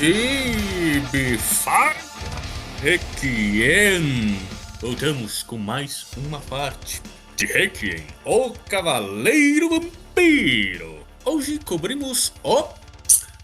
Gibify Requiem. Voltamos com mais uma parte de Requiem, o Cavaleiro Vampiro. Hoje cobrimos o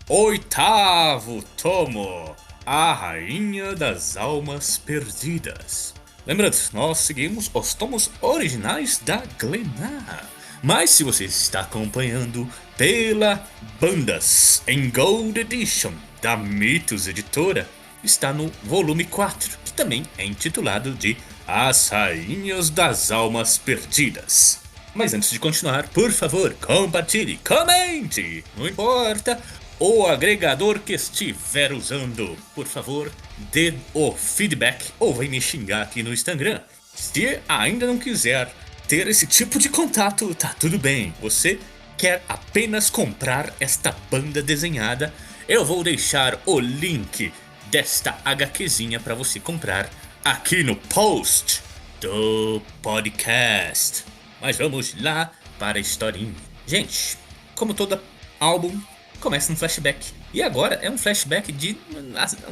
8º tomo, A Rainha das Almas Perdidas. Lembrando, nós seguimos os tomos originais da Glennar. Mas se você está acompanhando pela Bandas em Gold Edition da Mitos Editora, está no volume 4, que também é intitulado de As Rainhas das Almas Perdidas. Mas antes de continuar, por favor, compartilhe, comente, não importa o agregador que estiver usando, por favor, dê o feedback ou vem me xingar aqui no Instagram. Se ainda não quiser ter esse tipo de contato, tá tudo bem. Você quer apenas comprar esta banda desenhada, eu vou deixar o link desta HQzinha para você comprar aqui no post do podcast. Mas vamos lá para a historinha. Gente, como todo álbum, começa um flashback. E agora é um flashback de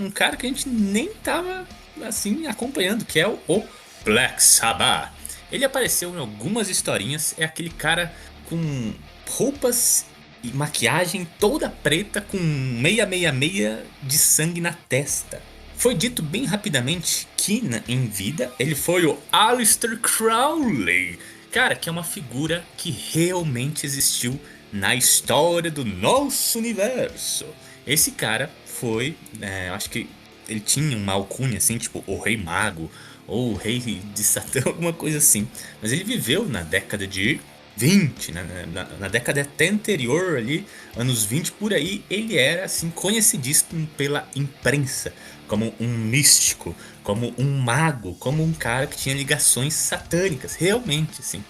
um cara que a gente nem tava assim acompanhando, que é o Black Sabbath. Ele apareceu em algumas historinhas, é aquele cara com roupas e maquiagem toda preta com meia de sangue na testa. Foi dito bem rapidamente que em vida ele foi o Aleister Crowley, cara, que é uma figura que realmente existiu na história do nosso universo. Esse cara foi, acho que ele tinha uma alcunha assim, tipo o Rei Mago ou o Rei de Satã, alguma coisa assim. Mas ele viveu na década de 20, na década até anterior ali, anos 20 por aí, ele era assim conhecidíssimo pela imprensa como um místico, como um mago, como um cara que tinha ligações satânicas, realmente assim.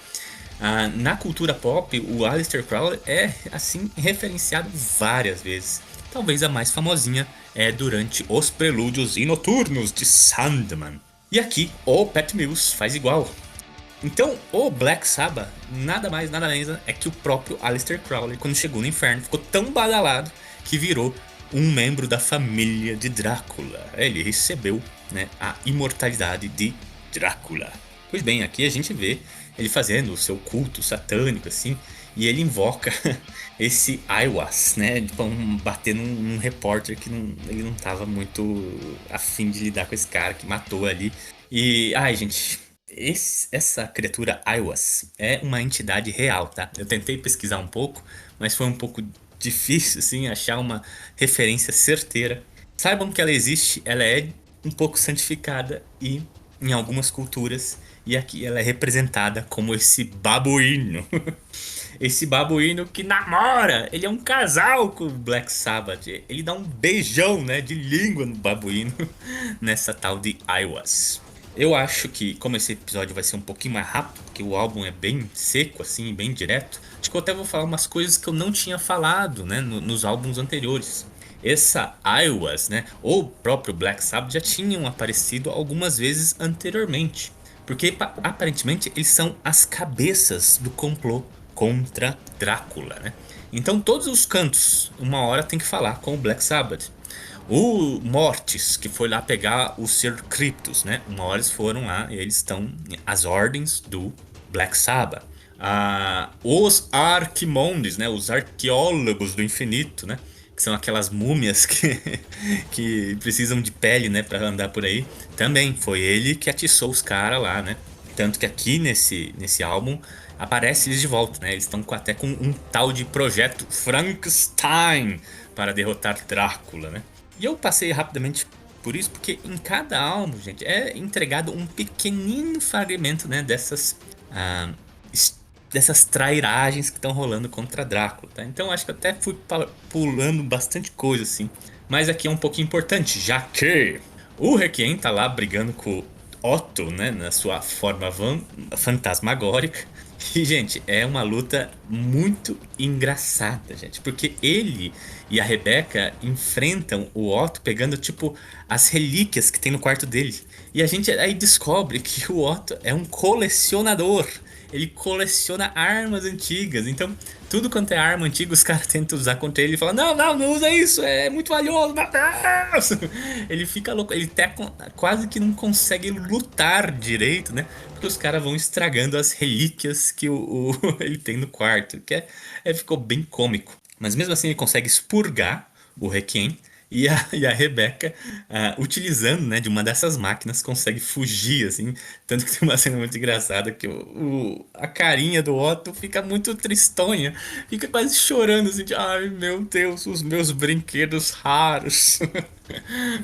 Na cultura pop, o Aleister Crowley é assim referenciado várias vezes. Talvez a mais famosinha é durante os prelúdios e noturnos de Sandman. E aqui o Pat Mills faz igual. Então o Black Sabbath nada mais nada menos é que o próprio Aleister Crowley, quando chegou no inferno, ficou tão badalado que virou um membro da família de Drácula. Ele recebeu, a imortalidade de Drácula. Pois bem, aqui a gente vê ele fazendo o seu culto satânico assim, e ele invoca esse Aiwass, pra bater num repórter que ele não tava muito afim de lidar com esse cara que matou ali. E, gente, essa criatura Aiwass é uma entidade real, tá? Eu tentei pesquisar um pouco, mas foi um pouco difícil, assim, achar uma referência certeira. Saibam que ela existe, ela é um pouco santificada e em algumas culturas, e aqui ela é representada como esse babuíno. Esse babuíno que namora, ele é um casal com o Black Sabbath. Ele dá um beijão, de língua no babuíno nessa tal de Aiwass. Eu acho que, como esse episódio vai ser um pouquinho mais rápido, porque o álbum é bem seco, assim, bem direto, acho que eu até vou falar umas coisas que eu não tinha falado, nos álbuns anteriores. Essa Aiwass, ou o próprio Black Sabbath já tinham aparecido algumas vezes anteriormente, porque aparentemente eles são as cabeças do complô contra Drácula, Então todos os cantos, uma hora tem que falar com o Black Sabbath. O Mortis, que foi lá pegar o Ser Cryptos, uma hora eles foram lá e eles estão às ordens do Black Sabbath. Os Arquimondes, os arqueólogos do infinito, que são aquelas múmias que precisam de pele, para andar por aí. Também foi ele que atiçou os caras lá, Tanto que aqui nesse álbum aparece eles de volta, Eles estão até com um tal de projeto Frankenstein para derrotar Drácula, E eu passei rapidamente por isso porque em cada álbum, gente, é entregado um pequenino fragmento, dessas trairagens que estão rolando contra Drácula, tá? Então acho que eu até fui pulando bastante coisa assim. Mas aqui é um pouquinho importante, já que O Requiem tá lá brigando com o Otto, né, na sua forma fantasmagórica. E, gente, é uma luta muito engraçada, gente, porque ele e a Rebecca enfrentam o Otto pegando, tipo, as relíquias que tem no quarto dele. E a gente aí descobre que o Otto é um colecionador. Ele coleciona armas antigas. Então, tudo quanto é arma antiga, os caras tentam usar contra ele e falam: Não, não, não usa isso, é muito valioso, meu Deus! Ele fica louco, ele até quase que não consegue lutar direito, né? Porque os caras vão estragando as relíquias que ele tem no quarto. Ficou bem cômico. Mas mesmo assim, ele consegue expurgar o Requiem. E a Rebecca, utilizando, né, de uma dessas máquinas, consegue fugir, assim. Tanto que tem uma cena muito engraçada que a carinha do Otto fica muito tristonha. Fica quase chorando, assim, de, ai meu Deus, os meus brinquedos raros.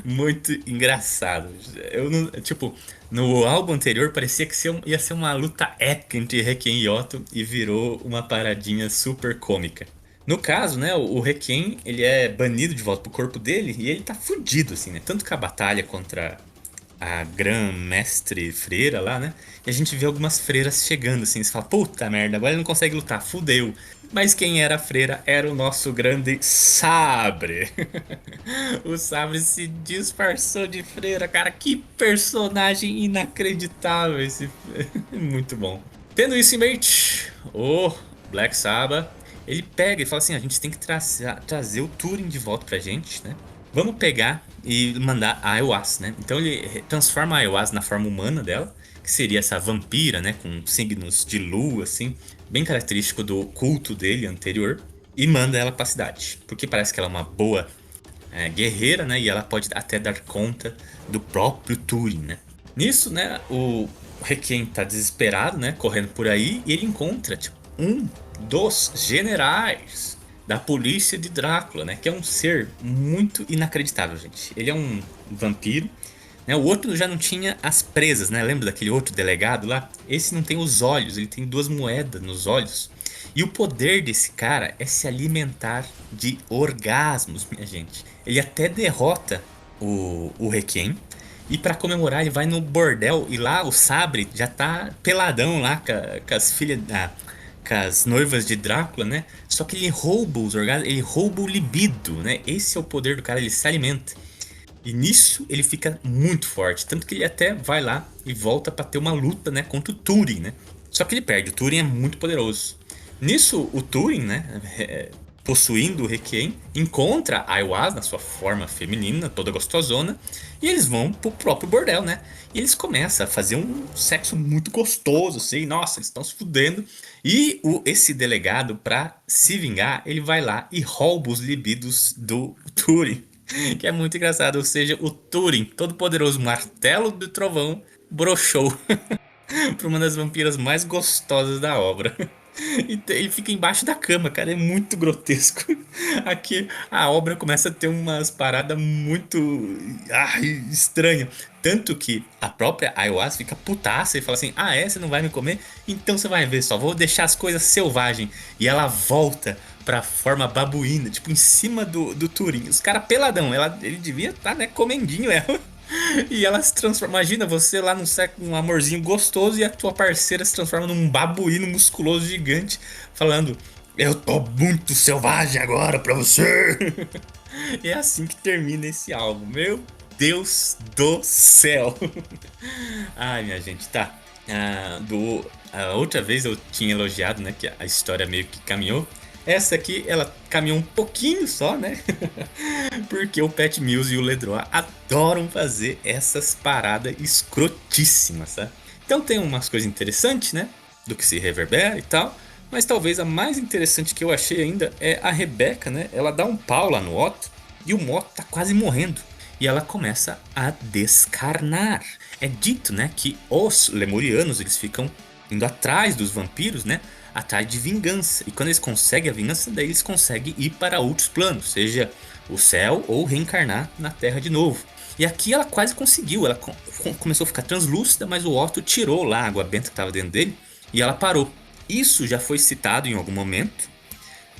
Muito engraçado. Eu não, tipo, no álbum anterior parecia que ia ser uma luta épica entre Requiem e Otto e virou uma paradinha super cômica. No caso, né, o Requiem, ele é banido de volta pro corpo dele e ele tá fudido, assim, né? Tanto que a batalha contra a Grã-Mestre Freira lá, né? E a gente vê algumas freiras chegando, assim, você fala, puta merda, agora ele não consegue lutar, fudeu. Mas quem era a freira era o nosso grande Sabre. O Sabre se disfarçou de freira, cara, que personagem inacreditável esse. Muito bom. Tendo isso em mente, o Black Sabbath, ele pega e fala assim: a gente tem que trazer o Turing de volta pra gente, né? Vamos pegar e mandar a Aiwass, né? Então ele transforma a Aiwass na forma humana dela, que seria essa vampira, né? Com signos de lua, assim, bem característico do culto dele anterior, e manda ela pra cidade, porque parece que ela é uma boa guerreira, né? E ela pode até dar conta do próprio Turing, né? Nisso, né? O Requiem tá desesperado, né? Correndo por aí e ele encontra tipo, um dos generais da polícia de Drácula, né? Que é um ser muito inacreditável, gente. Ele é um vampiro, né? O outro já não tinha as presas, né? Lembra daquele outro delegado lá? Esse não tem os olhos, ele tem duas moedas nos olhos. E o poder desse cara é se alimentar de orgasmos, minha gente. Ele até derrota o Requiem. E pra comemorar, ele vai no bordel. E lá o Sabre já tá peladão lá com as filhas. Com as noivas de Drácula, né? Só que ele rouba os orgasmos, ele rouba o libido, né? Esse é o poder do cara, ele se alimenta. E nisso ele fica muito forte. Tanto que ele até vai lá e volta pra ter uma luta, né? Contra o Turing, né? Só que ele perde, o Turing é muito poderoso. Nisso, o Turing, né? Possuindo o Requiem, encontra a Aiwass na sua forma feminina, toda gostosona, e eles vão pro próprio bordel, né? E eles começam a fazer um sexo muito gostoso, assim, nossa, eles estão se fudendo. E esse delegado, pra se vingar, ele vai lá e rouba os libidos do Turing, que é muito engraçado. Ou seja, o Turing, todo poderoso martelo do trovão, broxou pra uma das vampiras mais gostosas da obra. E ele fica embaixo da cama, cara, é muito grotesco. Aqui a obra começa a ter umas paradas muito estranhas. Tanto que a própria Aiwass fica putaça e fala assim: Ah, é? Você não vai me comer? Então você vai ver só, vou deixar as coisas selvagens. E ela volta pra forma babuína, tipo em cima do Turing. Os caras peladão, ele devia estar, né, comendinho ela. E ela se transforma. Imagina você lá num um amorzinho gostoso e a tua parceira se transforma num babuíno musculoso gigante, falando: Eu tô muito selvagem agora pra você. E é assim que termina esse álbum. Meu Deus do céu. Ai, minha gente, tá. A outra vez eu tinha elogiado, né, que a história meio que caminhou. Essa aqui, ela caminhou um pouquinho só, né? Porque o Pat Mills e o Ledroit adoram fazer essas paradas escrotíssimas, tá? Então tem umas coisas interessantes, né? Do que se reverbera e tal. Mas talvez a mais interessante que eu achei ainda é a Rebecca, né? Ela dá um pau lá no Otto e o Otto tá quase morrendo. E ela começa a descarnar. É dito, né, que os lemurianos eles ficam indo atrás dos vampiros, né? Atrás de vingança. E quando eles conseguem a vingança, daí eles conseguem ir para outros planos, seja o céu ou reencarnar na Terra de novo. E aqui ela quase conseguiu, ela começou a ficar translúcida, mas o Otto tirou lá a água benta que estava dentro dele e ela parou. Isso já foi citado em algum momento,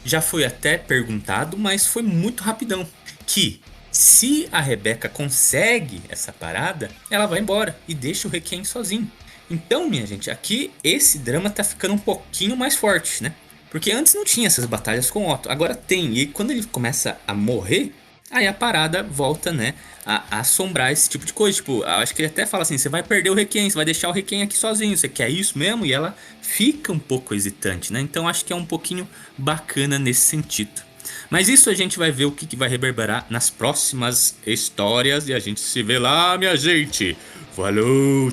já foi até perguntado, mas foi muito rapidão. Que Se a Rebeca consegue essa parada, ela vai embora e deixa o Requiem sozinho. Então, minha gente, aqui esse drama tá ficando um pouquinho mais forte, né? Porque antes não tinha essas batalhas com Otto, agora tem. E quando ele começa a morrer, aí a parada volta, né, a assombrar esse tipo de coisa. Tipo, acho que ele até fala assim: você vai perder o Requiem, você vai deixar o Requiem aqui sozinho, você quer isso mesmo? E ela fica um pouco hesitante, né? Então acho que é um pouquinho bacana nesse sentido. Mas isso a gente vai ver o que vai reverberar nas próximas histórias. E a gente se vê lá, minha gente. Falou!